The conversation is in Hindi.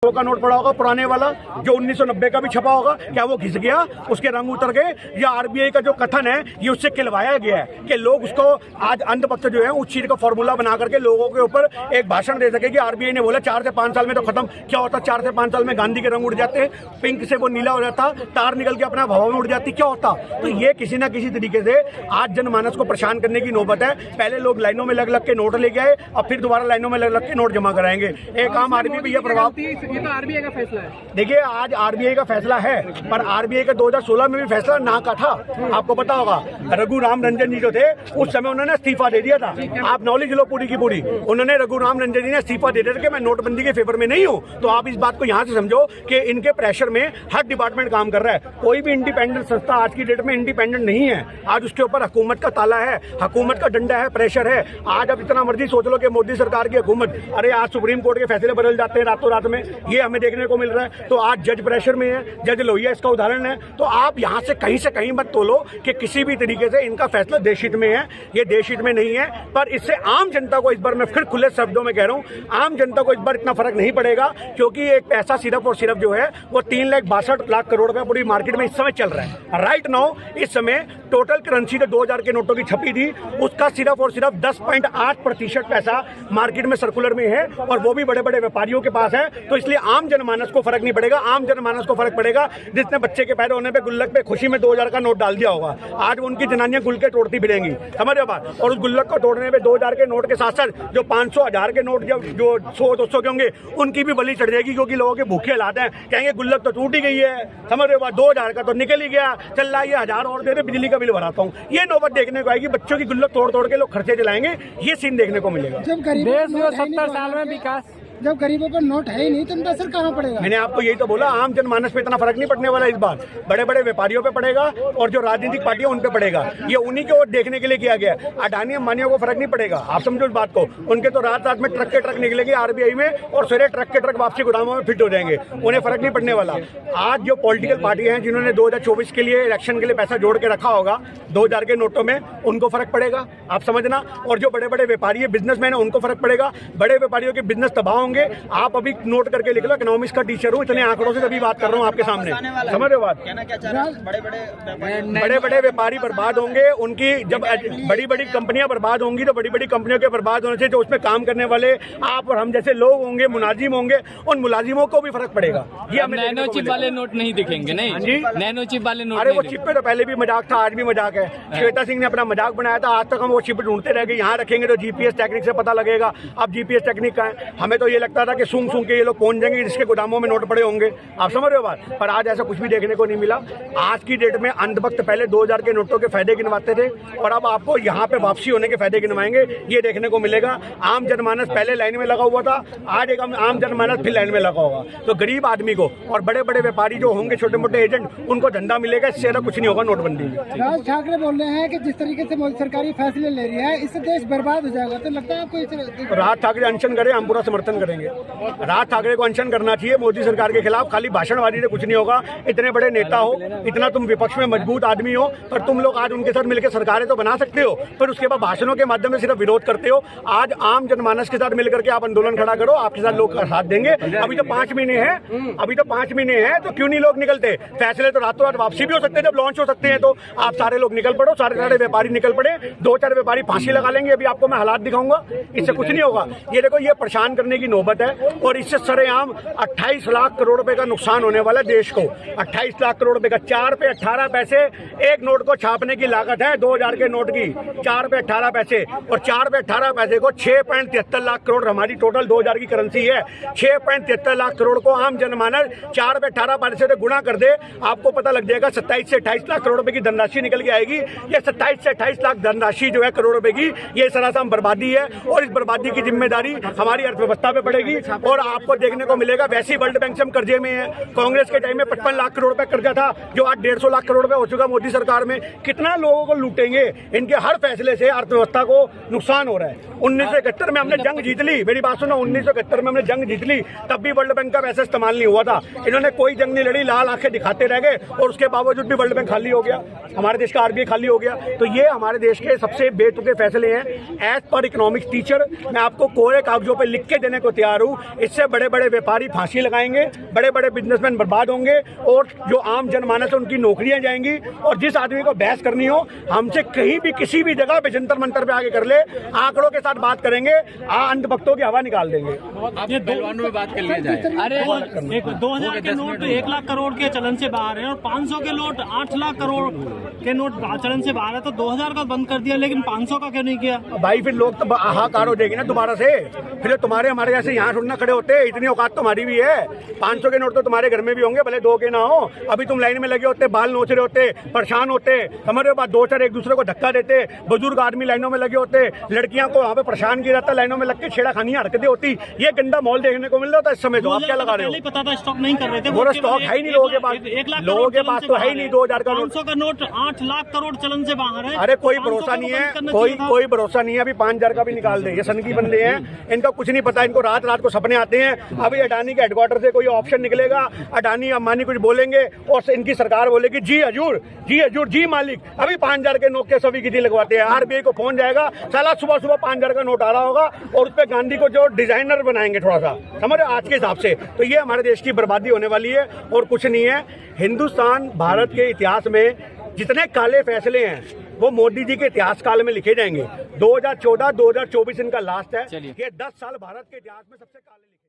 का नोट पड़ा होगा पुराने वाला जो 1990 का भी छपा होगा, क्या वो घिस गया, उसके रंग उतर गए, या आरबीआई का जो कथन है ये उससे खिलवाया गया है कि लोग उसको आज अंधभक्त जो है उस चीज का फॉर्मूला बना करके लोगों के ऊपर एक भाषण दे सके कि आरबीआई ने बोला 4 से 5 साल में तो खत्म। क्या होता 4 से 5 साल में गांधी के रंग उड़ जाते, पिंक से वो नीला हो जाता, तार निकल के अपना हवा में उड़ जाती, क्या होता। तो ये किसी ना किसी तरीके से आज जनमानस को परेशान करने की नौबत है। पहले लोग लाइनों में लग के नोट लेके आए, अब फिर दोबारा लाइनों में लग के नोट जमा कराएंगे। एक आम आदमी भी यह प्रभाव, ये तो आरबीआई का फैसला है। देखिए आज आरबीआई का फैसला है, पर आरबीआई का 2016 में भी फैसला ना का था, आपको पता होगा। रघुराम रंजन जी जो थे उस समय उन्होंने इस्तीफा दे दिया था, आप नॉलेज लो पूरी की पूरी। उन्होंने रघुराम रंजन जी ने इस्तीफा दे दिया कि मैं नोटबंदी के फेवर में नहीं हूँ। तो आप इस बात को यहाँ से समझो कि इनके प्रेशर में हर डिपार्टमेंट काम कर रहा है। कोई भी इंडिपेंडेंट संस्था आज की डेट में इंडिपेंडेंट नहीं है। आज उसके ऊपर हुकूमत का ताला है, हुकूमत का डंडा है, प्रेशर है। आज अब इतना मर्जी सोच लो कि मोदी सरकार की हुकूमत, अरे आज सुप्रीम कोर्ट के फैसले बदल जाते हैं रातों रात में, ये हमें देखने को मिल रहा है। तो आज जज प्रेशर में है, जज लोहिया इसका उदाहरण है। तो आप यहाँ से कहीं मत तोलो कि किसी भी तरीके से इनका फैसला देशहित में है, ये देशहित में नहीं है। पर इससे आम जनता को इस बार मैं फिर खुले शब्दों में कह रहा हूँ, आम जनता को इस बार इतना फर्क नहीं पड़ेगा, क्योंकि एक पैसा सिर्फ और सिर्फ जो है वो 3,62 लाख करोड़ का पूरी मार्केट में इस समय चल रहा है। राइट नाउ इस समय टोटल करेंसी जो 2000 के नोटों की छपी थी उसका सिर्फ और सिर्फ 10.8% पैसा मार्केट में सर्कुलर में है, और वो भी बड़े बड़े व्यापारियों के पास है। तो इसलिए आम जनमानस को फर्क नहीं पड़ेगा। आम जनमानस को फर्क पड़ेगा जिसने बच्चे के पैदा होने पे गुल्लक पे खुशी में 2000 का नोट डाल दिया होगा। आज उनकी जनानियां गुल्लके तोड़ती फिरेंगी, समझ रहे हो बात। और उस गुल्लक को तोड़ने पे 2000 के नोट के साथ साथ जो 500 1000 के नोट जो 100-200 के होंगे उनकी भी बलि चढ़ जाएगी, क्योंकि लोगों के भूखे हालात हैं। कहेंगे गुल्लक तो टूट ही गई है, समझ रहे हो बात। 2000 का तो निकल ही गया, चल रहा है 1000 और दे दे, बिजली का बिल भराता हूँ। ये नौबत देखने को आएगी, बच्चों की गुल्लक तोड़ के लोग खर्चे चलाएंगे, ये सीन देखने को मिलेगा। जब देश में 70 साल में विकास, जब गरीबों पर नोट है ही नहीं तो उनका असर कहाँ पड़ेगा। मैंने आपको यही तो बोला, आम जनमानस पे इतना फर्क नहीं पड़ने वाला इस बार। बड़े बड़े व्यापारियों पे पड़ेगा और जो राजनीतिक पार्टियां उन पे पड़ेगा। ये उन्हीं के ओर देखने के लिए किया गया है। अडानी अंबानियों को फर्क नहीं पड़ेगा, आप समझो इस बात को। उनके तो रात रात में ट्रक के ट्रक निकलेंगे आरबीआई में, और सवेरे ट्रक के ट्रक वापसी गोदामों में फिट हो जाएंगे, उन्हें फर्क नहीं पड़ने वाला। आज जो पॉलिटिकल पार्टियां हैं जिन्होंने 2024 के लिए इलेक्शन के लिए पैसा जोड़ के रखा होगा 2000 के नोटों में, उनको फर्क पड़ेगा, आप समझना। और जो बड़े बड़े व्यापारी है, बिजनेसमैन है, उनको फर्क पड़ेगा। बड़े व्यापारियों के बिजनेस तबाह होंगे। आप अभी नोट करके लिख लो, इकोनॉमिक्स का टीचर हूँ, इतने आंकड़ों से तभी बात कर रहा हूँ आपके सामने, समझ रहे हो बात। बड़े बड़े व्यापारी बर्बाद होंगे, उनकी जब बड़ी बड़ी कंपनियां बर्बाद होंगी तो बड़ी बड़ी कंपनियों के बर्बाद होने से जो उसमें काम करने वाले आप और हम जैसे लोग होंगे, मुलाजिम होंगे, उन मुलाजिमों को भी फर्क पड़ेगा। ये हमें नैनो चिप वाले नोट नहीं दिखेंगे, नहीं जी, नैनो चिप वाले नोट। अरे वो चिप पे तो पहले भी मजाक था, आज भी मजाक है। श्वेता सिंह ने अपना मजाक बनाया था, आज तक हम वो चिप ढूंढते रह गए। यहाँ रखेंगे तो जीपीएस टेक्निक से पता लगेगा। अब जीपीएस टेक्निक का है, हमें तो ये लगता था कि सूंघ के ये लोग पहुंच जाएंगे जिसके गोदामों में नोट पड़े होंगे, आप समझ रहे हो बात। पर आज ऐसा कुछ भी देखने को नहीं मिला। आज की डेट में अंधभक्त पहले 2000 के नोटों के फायदे गिनवाते थे, और अब आपको यहाँ पे वापसी होने के फायदे गिनवाएंगे, ये देखने को मिलेगा। आम जनमानस पहले लाइन में लगा हुआ था, आज एक आम जनमानस फिर लाइन में लगा होगा। तो गरीब आदमी को और बड़े बड़े व्यापारी जो होंगे, छोटे मोटे एजेंट, उनको धंधा मिलेगा। इससे ज्यादा कुछ नहीं होगा नोटबंदी में। राज ठाकरे बोल रहे हैं कि जिस तरीके से मोदी सरकार फैसले ले रही है इससे देश बर्बाद हो जाएगा, तो लगता है आपको। राज ठाकरे अनशन करे, हम पूरा समर्थन करेंगे। राज ठाकरे को अनशन करना चाहिए मोदी सरकार के खिलाफ। खाली भाषणबाजी से कुछ नहीं होगा। इतने बड़े नेता हो, इतना तुम विपक्ष में मजबूत आदमी हो, पर तुम लोग आज उनके साथ मिलकर सरकारें तो बना सकते हो, पर उसके बाद भाषणों के माध्यम से सिर्फ विरोध करते हो। आज आम जनमानस के साथ मिलकर के आप आंदोलन खड़ा करो, आपके साथ लोग साथ देंगे। अभी तो 5 महीने हैं, तो क्यों नहीं लोग निकलते। फैसले तो रातों रात वापसी भी हो सकते हैं, जब लॉन्च हो सकते हैं तो आप सारे लोग निकल पड़ो, सारे व्यापारी निकल पड़े। 2-4 व्यापारी फांसी लगा लेंगे, अभी आपको मैं हालात दिखाऊंगा, इससे कुछ नहीं होगा। ये देखो, ये परेशान करने की नौबत है, और इससे सरेआम 28 लाख करोड़ रुपए का नुकसान होने वाला देश को। 28 लाख करोड़ रुपए का, 4 पे 18 पैसे एक नोट को छापने की लागत है 2000 के नोट की। 4 पे 18 पैसे, और 4 पे 18 पैसे को 6.73 लाख करोड़ हमारी टोटल 2000 की करेंसी है। 6.73 लाख करोड़ को आम जनमानस 4 पे 18 पैसे से गुणा कर दे, आपको पता लग जाएगा 27 से 28 लाख करोड़ रुपए की धनराशि निकल के आएगी। ये 27 से 28 लाख धनराशि जो है करोड़ रुपए की, ये सरासर बर्बादी है, और इस बर्बादी की जिम्मेदारी हमारी अर्थव्यवस्था पे पड़ेगी। और आपको देखने को मिलेगा, वैसे ही वर्ल्ड बैंक से हम कर्जे में है। कांग्रेस के टाइम में 55 लाख करोड़ रुपए कर्जा था, जो आज 150 लाख करोड़ रुपए हो चुका मोदी सरकार में। कितना लोगों को लूटेंगे, इनके हर फैसले से अर्थव्यवस्था को नुकसान हो रहा है। 1971 में हमने जंग जीत ली, मेरी बात सुनो, 1971 में हमने जंग जीत ली, तब भी वर्ल्ड बैंक का पैसा इस्तेमाल नहीं हुआ था। इन्होंने कोई जंग नहीं लड़ी, लाल आंखें दिखाते रह गए, और उसके बावजूद भी वर्ल्ड बैंक खाली हो गया, हमारे देश का आरबीआई खाली हो गया। तो ये हमारे देश के सबसे बेतुके फैसले हैं। एज पर इकोनॉमिक्स टीचर मैं आपको कोरे कागजों पर लिख के देने को तैयार हूँ। इससे बड़े बड़े व्यापारी फांसी लगाएंगे, बड़े बड़े बिजनेसमैन बर्बाद होंगे और जो आम जनमानस है उनकी नौकरियां जाएंगी। और जिस आदमी को बहस करनी हो हमसे कहीं भी किसी भी जगह पे जंतर मंतर पे आगे कर ले, आंकड़ों के साथ बात करेंगे, अंधभक्तों की हवा निकाल देंगे। ये पहलवानों में बात कर लिया जाए। अरे 2000 के नोट 1 लाख करोड़ के चलन से बाहर है और 500 के नोट 8 लाख करोड़ के नोट चलन से बाहर है, तो 2000 का बंद कर दिया लेकिन 500 का क्यों नहीं किया? भाई फिर लोग तो हाहाकार हो जाएगी ना दोबारा से, फिर तुम्हारे हमारे जैसे यहाँ सुनना खड़े होते, इतनी औकात तुम्हारी भी है। 500 के नोट तो तुम्हारे घर में भी होंगे, भले 2 के ना हो। अभी तुम लाइन में लगे होते, बाल नोच रहे होते, परेशान होते, समझ रहे हो बात, 2-4 एक दूसरे को धक्का देते, बुजुर्ग आदमी लाइनों में लगे होते, लड़कियां को वहाँ पे परेशान किया जाता, लाइनों में लग के छेड़खानी हरकतें होती। ये गंदा माहौल देखने को मिल रहा था इस समय। तो आप क्या लगा रहे हो? पता था स्टॉक नहीं कर रहे थे, वो स्टॉक है ही नहीं लोगों के पास, 1 लाख लोगों के पास तो है ही नहीं। 2000 का नोट, 500 का नोट 8 लाख करोड़ चलन से बाहर है। अरे कोई भरोसा नहीं है, कोई भरोसा नहीं है। अभी 5000 का भी निकाल दे, ये सनकी बंदे हैं, इनका कुछ नहीं पता। इनको रात रात को सपने आते हैं। अभी अडानी के हेडक्वार्टर से कोई ऑप्शन निकलेगा, अडानी अंबानी कुछ बोलेंगे और इनकी सरकार बोलेगी जी हजूर, जी हजूर, जी मालिक। अभी 5000 के नोट के सभी किसी लगवाते हैं। आरबीआई को फोन जाएगा, साला सुबह सुबह 5000 का नोट आ रहा होगा और उस पर गांधी को जो डिजाइनर बनाएंगे थोड़ा सा, समझ आज के हिसाब से। तो ये हमारे देश की बर्बादी होने वाली है और कुछ नहीं है। हिंदुस्तान भारत के इतिहास में जितने काले फैसले हैं वो मोदी जी के इतिहास काल में लिखे जाएंगे। 2014-2024 इनका लास्ट है। ये 10 साल भारत के इतिहास में सबसे काले लिखे